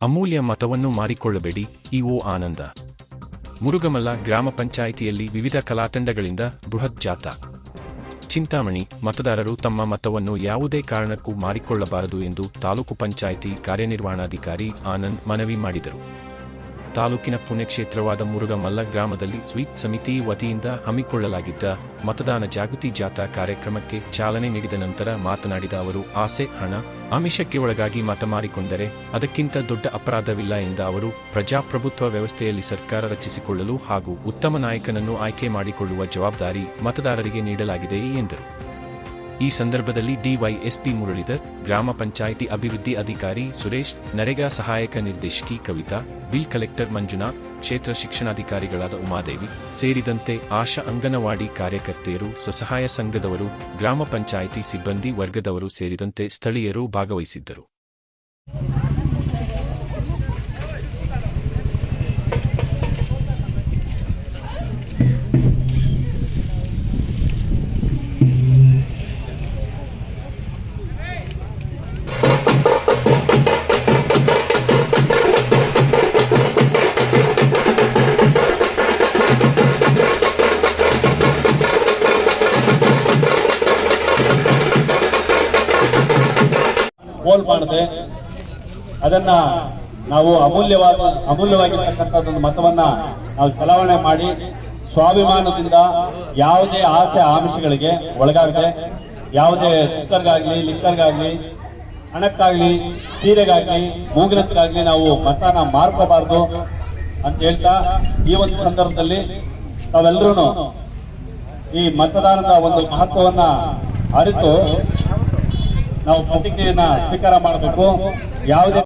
ಅಮೂಲ್ಯ ಮತವನ್ನು ಮಾರಿಕೊಳ್ಳಬೇಡಿ. ಇಒ ಆನಂದ. ಮುರುಗಮಲ್ಲ ಗ್ರಾಮ ಪಂಚಾಯಿತಿಯಲ್ಲಿ ವಿವಿಧ ಕಲಾತಂಡಗಳಿಂದ ಬೃಹತ್ ಜಾಥಾ. ಚಿಂತಾಮಣಿ. ಮತದಾರರು ತಮ್ಮ ಮತವನ್ನು ಯಾವುದೇ ಕಾರಣಕ್ಕೂ ಮಾರಿಕೊಳ್ಳಬಾರದು ಎಂದು ತಾಲೂಕು ಪಂಚಾಯಿತಿ ಕಾರ್ಯನಿರ್ವಹಣಾಧಿಕಾರಿ ಆನಂದ್ ಮನವಿ ಮಾಡಿದರು. ತಾಲೂಕಿನ ಪುಣ್ಯಕ್ಷೇತ್ರವಾದ ಮುರುಗಮಲ್ಲ ಗ್ರಾಮದಲ್ಲಿ ಸ್ವೀಪ್ ಸಮಿತಿ ವತಿಯಿಂದ ಹಮ್ಮಿಕೊಳ್ಳಲಾಗಿದ್ದ ಮತದಾನ ಜಾಗೃತಿ ಜಾಥಾ ಕಾರ್ಯಕ್ರಮಕ್ಕೆ ಚಾಲನೆ ನೀಡಿದ ನಂತರ ಮಾತನಾಡಿದ ಅವರು, ಆಸೆ, ಹಣ, ಆಮಿಷಕ್ಕೆ ಒಳಗಾಗಿ ಮತ ಮಾರಿಕೊಂಡರೆ ಅದಕ್ಕಿಂತ ದೊಡ್ಡ ಅಪರಾಧವಿಲ್ಲ ಎಂದ ಅವರು, ಪ್ರಜಾಪ್ರಭುತ್ವ ವ್ಯವಸ್ಥೆಯಲ್ಲಿ ಸರ್ಕಾರ ರಚಿಸಿಕೊಳ್ಳಲು ಹಾಗೂ ಉತ್ತಮ ನಾಯಕನನ್ನು ಆಯ್ಕೆ ಮಾಡಿಕೊಳ್ಳುವ ಜವಾಬ್ದಾರಿ ಮತದಾರರಿಗೆ ನೀಡಲಾಗಿದೆ ಎಂದರು. ಈ ಸಂದರ್ಭದಲ್ಲಿ ಡಿವೈಎಸ್ಪಿ ಮುರಳೀಧರ್, ಗ್ರಾಮ ಪಂಚಾಯಿತಿ ಅಭಿವೃದ್ಧಿ ಅಧಿಕಾರಿ ಸುರೇಶ್, ನರೇಗಾ ಸಹಾಯಕ ನಿರ್ದೇಶಕಿ ಕವಿತಾ, ಬಿಲ್ ಕಲೆಕ್ಟರ್ ಮಂಜುನಾಥ್, ಕ್ಷೇತ್ರ ಶಿಕ್ಷಣಾಧಿಕಾರಿಗಳಾದ ಉಮಾದೇವಿ ಸೇರಿದಂತೆ ಆಶಾ ಅಂಗನವಾಡಿ ಕಾರ್ಯಕರ್ತೆಯರು, ಸ್ವಸಹಾಯ ಸಂಘದವರು, ಗ್ರಾಮ ಪಂಚಾಯಿತಿ ಸಿಬ್ಬಂದಿ ವರ್ಗದವರು ಸೇರಿದಂತೆ ಸ್ಥಳೀಯರು ಭಾಗವಹಿಸಿದ್ದರು. ಪೋಲ್ ಮಾಡದೆ ಅದನ್ನ ನಾವು ಅಮೂಲ್ಯವಾಗಿರ್ತಕ್ಕಂಥದ್ದೊಂದು ಮತವನ್ನ ನಾವು ಚಲಾವಣೆ ಮಾಡಿ ಸ್ವಾಭಿಮಾನದಿಂದ ಯಾವುದೇ ಆಸೆ ಆಮಿಷಗಳಿಗೆ ಒಳಗಾಗದೆ, ಯಾವುದೇ ಕುಕ್ಕರ್ಗಾಗ್ಲಿ, ಲಿಕ್ಕರ್ಗಾಗ್ಲಿ, ಹಣಕ್ಕಾಗ್ಲಿ, ಸೀರೆಗಾಗ್ಲಿ, ಮೂಗಿನಕ್ಕಾಗ್ಲಿ ನಾವು ಮತನ ಮಾರ್ಕೋಬಾರ್ದು ಅಂತ ಹೇಳ್ತಾ, ಈ ಒಂದು ಸಂದರ್ಭದಲ್ಲಿ ತಾವೆಲ್ಲರೂ ಈ ಮತದಾನದ ಒಂದು ಮಹತ್ವವನ್ನ ಅರಿತು ನಾವು ಪ್ರತಿಜ್ಞೆಯನ್ನ ಸ್ವೀಕಾರ ಮಾಡಬೇಕು. ಯಾವುದೇ